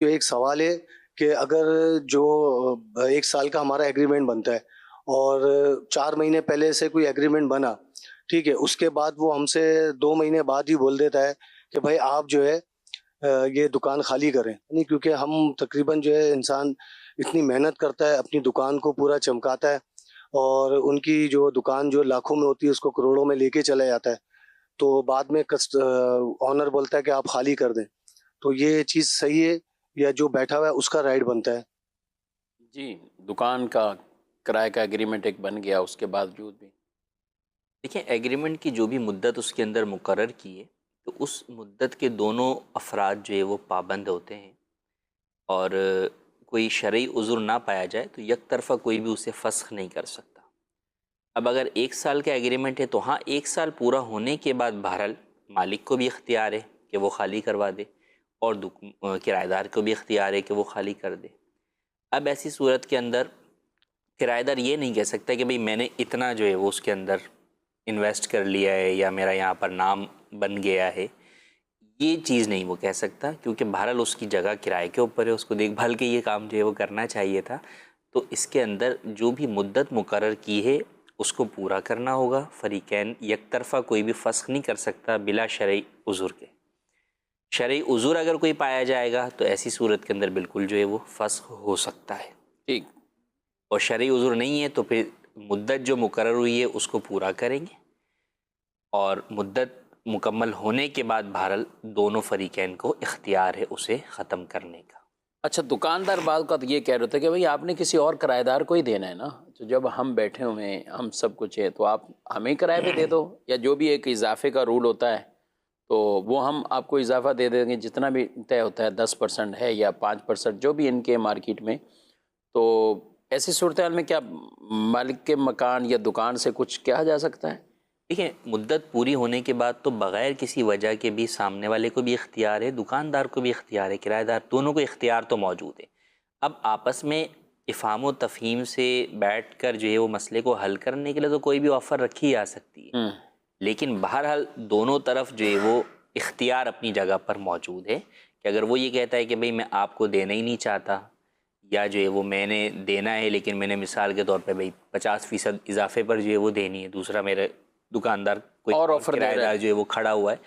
تو ایک سوال ہے کہ اگر جو 1 سال کا ہمارا ایگریمنٹ بنتا ہے اور 4 مہینے پہلے سے کوئی ایگریمنٹ بنا، ٹھیک ہے، اس کے بعد وہ ہم سے 2 مہینے بعد ہی بول دیتا ہے کہ بھائی آپ جو ہے یہ دکان خالی کریں، نہیں کیونکہ ہم تقریباً جو ہے انسان اتنی محنت کرتا ہے، اپنی دکان کو پورا چمکاتا ہے اور ان کی جو دکان جو لاکھوں میں ہوتی ہے اس کو کروڑوں میں لے کے چلا جاتا ہے، تو بعد میں آنر بولتا ہے کہ آپ خالی کر دیں، تو یہ چیز صحیح ہے یا جو بیٹھا ہوا ہے اس کا رائٹ بنتا ہے؟ جی، دکان کا کرائے کا ایگریمنٹ ایک بن گیا، اس کے باوجود بھی دیکھیں ایگریمنٹ کی جو بھی مدت اس کے اندر مقرر کی ہے تو اس مدت کے دونوں افراد جو ہے وہ پابند ہوتے ہیں، اور کوئی شرعی عذر نہ پایا جائے تو یک طرفہ کوئی بھی اسے فسخ نہیں کر سکتا۔ اب اگر 1 سال کا ایگریمنٹ ہے تو ہاں 1 سال پورا ہونے کے بعد بہرحال مالک کو بھی اختیار ہے کہ وہ خالی کروا دے، اور کرایہ دار کو بھی اختیار ہے کہ وہ خالی کر دے۔ اب ایسی صورت کے اندر کرایہ دار یہ نہیں کہہ سکتا کہ بھئی میں نے اتنا جو ہے وہ اس کے اندر انویسٹ کر لیا ہے یا میرا یہاں پر نام بن گیا ہے، یہ چیز نہیں وہ کہہ سکتا، کیونکہ بہرحال اس کی جگہ کرائے کے اوپر ہے، اس کو دیکھ بھال کے یہ کام جو ہے وہ کرنا چاہیے تھا۔ تو اس کے اندر جو بھی مدت مقرر کی ہے اس کو پورا کرنا ہوگا، فریقین یک طرفہ کوئی بھی فسخ نہیں کر سکتا بلا شرعی عذر کے۔ شرعی عذر اگر کوئی پایا جائے گا تو ایسی صورت کے اندر بالکل جو ہے وہ فسخ ہو سکتا ہے، ٹھیک۔ اور شرعی عذر نہیں ہے تو پھر مدت جو مقرر ہوئی ہے اس کو پورا کریں گے، اور مدت مکمل ہونے کے بعد بہرحال دونوں فریقین کو اختیار ہے اسے ختم کرنے کا۔ اچھا، دکاندار بعض کا تو یہ کہہ رہے تھے کہ بھئی آپ نے کسی اور کرایہ دار کو ہی دینا ہے نا، تو جب ہم بیٹھے ہوئے ہیں، ہم سب کچھ ہے، تو آپ ہمیں کرایہ پہ دے دو، یا جو بھی ایک اضافے کا رول ہوتا ہے تو وہ ہم آپ کو اضافہ دے دیں گے، جتنا بھی طے ہوتا ہے 10% ہے یا 5%، جو بھی ان کے مارکیٹ میں۔ تو ایسی صورتحال میں کیا مالک کے مکان یا دکان سے کچھ کہا جا سکتا ہے؟ دیکھیں مدت پوری ہونے کے بعد تو بغیر کسی وجہ کے بھی سامنے والے کو بھی اختیار ہے، دکاندار کو بھی اختیار ہے، کرایہ دار، دونوں کو اختیار تو موجود ہے۔ اب آپس میں افہام و تفہیم سے بیٹھ کر جو ہے وہ مسئلے کو حل کرنے کے لیے تو کوئی بھی آفر رکھی جا سکتی ہے، لیکن بہرحال دونوں طرف جو ہے وہ اختیار اپنی جگہ پر موجود ہے، کہ اگر وہ یہ کہتا ہے کہ بھئی میں آپ کو دینا ہی نہیں چاہتا، یا جو ہے وہ میں نے دینا ہے لیکن میں نے مثال کے طور پہ بھئی 50% اضافے پر جو ہے وہ دینی ہے، دوسرا میرے دکاندار کوئی اور اور آفر دے کرایہ رہا دار ہے۔ جو ہے وہ کھڑا ہوا ہے،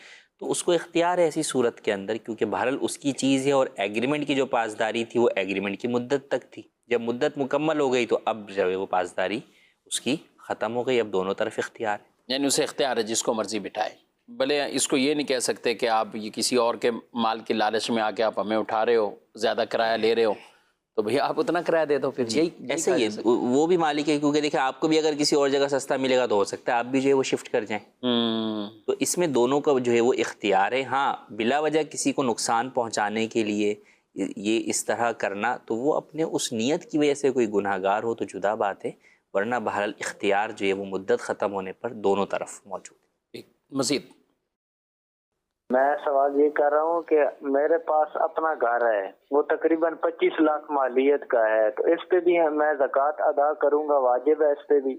تو اس کو اختیار ہے ایسی صورت کے اندر، کیونکہ بہرحال اس کی چیز ہے، اور ایگریمنٹ کی جو پاسداری تھی وہ ایگریمنٹ کی مدت تک تھی، جب مدت مکمل ہو گئی تو اب جو ہے وہ پاسداری اس کی ختم ہو گئی، اب دونوں طرف اختیار ہے۔ یعنی اسے اختیار ہے جس کو مرضی بٹھائے، بھلے اس کو یہ نہیں کہہ سکتے کہ آپ یہ کسی اور کے مال کے لالچ میں آ کے آپ ہمیں اٹھا رہے ہو، زیادہ کرایہ لے رہے ہو، تو بھئی آپ اتنا کرایہ دے دو، پھر جی ایسے ہی ہے، وہ بھی مالک ہے، کیونکہ دیکھیں آپ کو بھی اگر کسی اور جگہ سستا ملے گا تو ہو سکتا ہے آپ بھی جو ہے وہ شفٹ کر جائیں، تو اس میں دونوں کا جو ہے وہ اختیار ہے۔ ہاں بلا وجہ کسی کو نقصان پہنچانے کے لیے یہ اس طرح کرنا تو وہ اپنے اس نیت کی وجہ سے کوئی گناہ گار ہو تو جدا بات ہے، ورنہ بہرحال اختیار جو ہے وہ مدت ختم ہونے پر دونوں طرف موجود ہے۔ مزید میں سوال یہ کر رہا ہوں کہ میرے پاس اپنا گھر ہے، وہ تقریباً 25 لاکھ مالیت کا ہے، تو اس پہ بھی میں زکوٰۃ ادا کروں گا، واجب ہے اس پہ بھی؟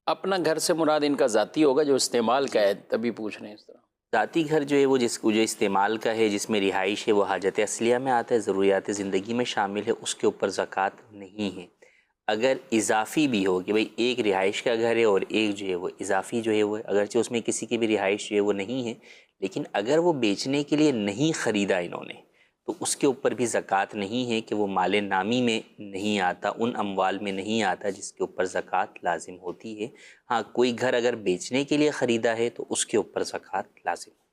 اپنا گھر سے مراد ان کا ذاتی ہوگا جو استعمال کا ہے، تبھی پوچھ رہے ہیں اس طرح۔ ذاتی گھر جو ہے وہ جس کو جو استعمال کا ہے، جس میں رہائش ہے، وہ حاجت اصلیہ میں آتا ہے، ضروریات زندگی میں شامل ہے، اس کے اوپر زکوٰۃ نہیں ہے۔ اگر اضافی بھی ہو کہ بھئی ایک رہائش کا گھر ہے اور ایک جو ہے وہ اضافی جو ہے وہ، اگرچہ اس میں کسی کی بھی رہائش جو ہے وہ نہیں ہے، لیکن اگر وہ بیچنے کے لیے نہیں خریدا انہوں نے تو اس کے اوپر بھی زکوٰۃ نہیں ہے، کہ وہ مال نامی میں نہیں آتا، ان اموال میں نہیں آتا جس کے اوپر زکوٰۃ لازم ہوتی ہے۔ ہاں کوئی گھر اگر بیچنے کے لیے خریدا ہے تو اس کے اوپر زکوٰۃ لازم ہے۔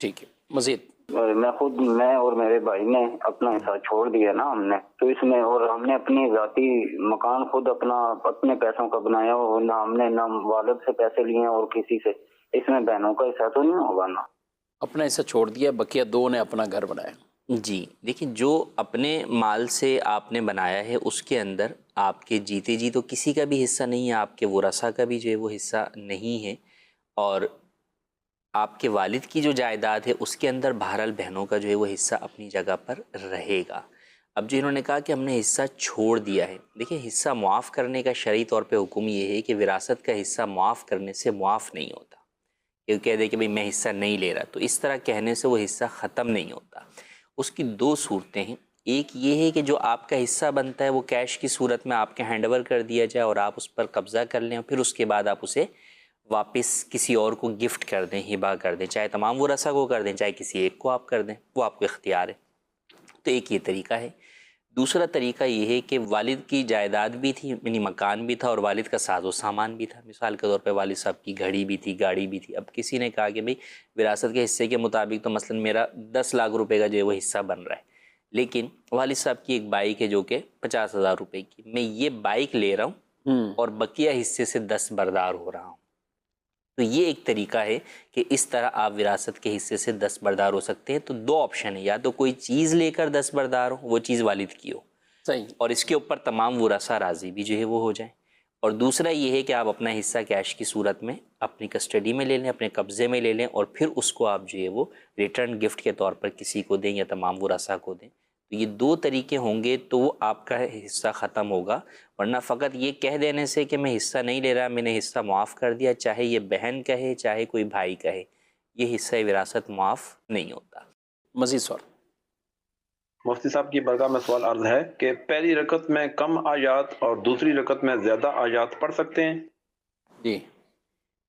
ٹھیک ہے، مزید میں اور میرے بھائی نے اپنا حصہ چھوڑ دیا نا ہم نے، تو اس میں اور ہم نے اپنی ذاتی مکان خود اپنے پیسوں کا بنایا، اور نہ ہم نے نہ والد سے پیسے لیے اور کسی سے، اس میں بہنوں کا حصہ تو نہیں ہوگا نا؟ اپنا حصہ چھوڑ دیا، بقیہ دو نے اپنا گھر بنایا۔ جی دیکھیں جو اپنے مال سے آپ نے بنایا ہے اس کے اندر آپ کے جیتے جی تو کسی کا بھی حصہ نہیں ہے، آپ کے ورثاء کا بھی جو ہے وہ حصہ نہیں ہے، اور آپ کے والد کی جو جائیداد ہے اس کے اندر بہرحال بہنوں کا جو ہے وہ حصہ اپنی جگہ پر رہے گا۔ اب جو انہوں نے کہا کہ ہم نے حصہ چھوڑ دیا ہے، دیکھیں حصہ معاف کرنے کا شرعی طور پہ حکم یہ ہے کہ وراثت کا حصہ معاف کرنے سے معاف نہیں ہوتا، کہ کہہ دے کہ بھئی میں حصہ نہیں لے رہا، تو اس طرح کہنے سے وہ حصہ ختم نہیں ہوتا۔ اس کی دو صورتیں ہیں. ایک یہ ہے کہ جو آپ کا حصہ بنتا ہے وہ کیش کی صورت میں آپ کے ہینڈ اوور کر دیا جائے اور آپ اس پر قبضہ کر لیں اور پھر اس کے بعد آپ اسے واپس کسی اور کو گفٹ کر دیں, ہبہ کر دیں, چاہے تمام ورثہ کو کر دیں, چاہے کسی ایک کو آپ کر دیں, وہ آپ کو اختیار ہے. تو ایک یہ طریقہ ہے. دوسرا طریقہ یہ ہے کہ والد کی جائیداد بھی تھی, یعنی مکان بھی تھا اور والد کا ساز و سامان بھی تھا. مثال کے طور پہ والد صاحب کی گھڑی بھی تھی, گاڑی بھی تھی. اب کسی نے کہا کہ بھئی وراثت کے حصے کے مطابق تو مثلا میرا 10 لاکھ روپے کا جو ہے وہ حصہ بن رہا ہے, لیکن والد صاحب کی ایک بائک ہے جو کہ 50,000 روپے کی, میں یہ بائک لے رہا ہوں اور بقیہ حصے سے 10 بردار ہو رہا ہوں. تو یہ ایک طریقہ ہے کہ اس طرح آپ وراثت کے حصے سے 10 بردار ہو سکتے ہیں. تو دو آپشن ہیں, یا تو کوئی چیز لے کر 10 بردار ہو, وہ چیز والد کی ہو, صحیح, اور اس کے اوپر تمام ورثہ راضی بھی جو ہے وہ ہو جائیں. اور دوسرا یہ ہے کہ آپ اپنا حصہ کیش کی صورت میں اپنی کسٹڈی میں لے لیں, اپنے قبضے میں لے لیں, اور پھر اس کو آپ جو ہے وہ ریٹرن گفٹ کے طور پر کسی کو دیں یا تمام ورثہ کو دیں. تو یہ دو طریقے ہوں گے تو وہ آپ کا حصہ ختم ہوگا. ورنہ فقط یہ کہہ دینے سے کہ میں حصہ نہیں لے رہا, میں نے حصہ معاف کر دیا, چاہے یہ بہن کہے چاہے کوئی بھائی کہے, یہ حصہ وراثت معاف نہیں ہوتا. مزید سوال. مفتی صاحب کی بارگاہ میں سوال عرض ہے کہ پہلی رکعت میں کم آیات اور دوسری رکعت میں زیادہ آیات پڑھ سکتے ہیں؟ جی,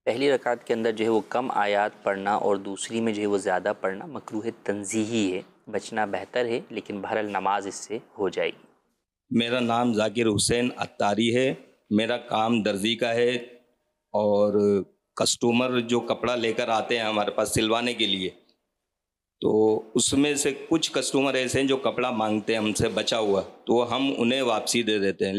پہلی رکعت کے اندر جو ہے وہ کم آیات پڑھنا اور دوسری میں جو ہے وہ زیادہ پڑھنا مکروہ تنزیہی ہے, بچنا بہتر ہے, لیکن بہرحال نماز اس سے ہو جائے گی. میرا نام ذاکر حسین عطاری ہے. میرا کام درزی کا ہے, اور کسٹمر جو کپڑا لے کر آتے ہیں ہمارے پاس سلوانے کے لیے, تو اس میں سے کچھ کسٹمر ایسے ہیں جو کپڑا مانگتے ہیں ہم سے بچا ہوا, تو ہم انہیں واپسی دے دیتے ہیں.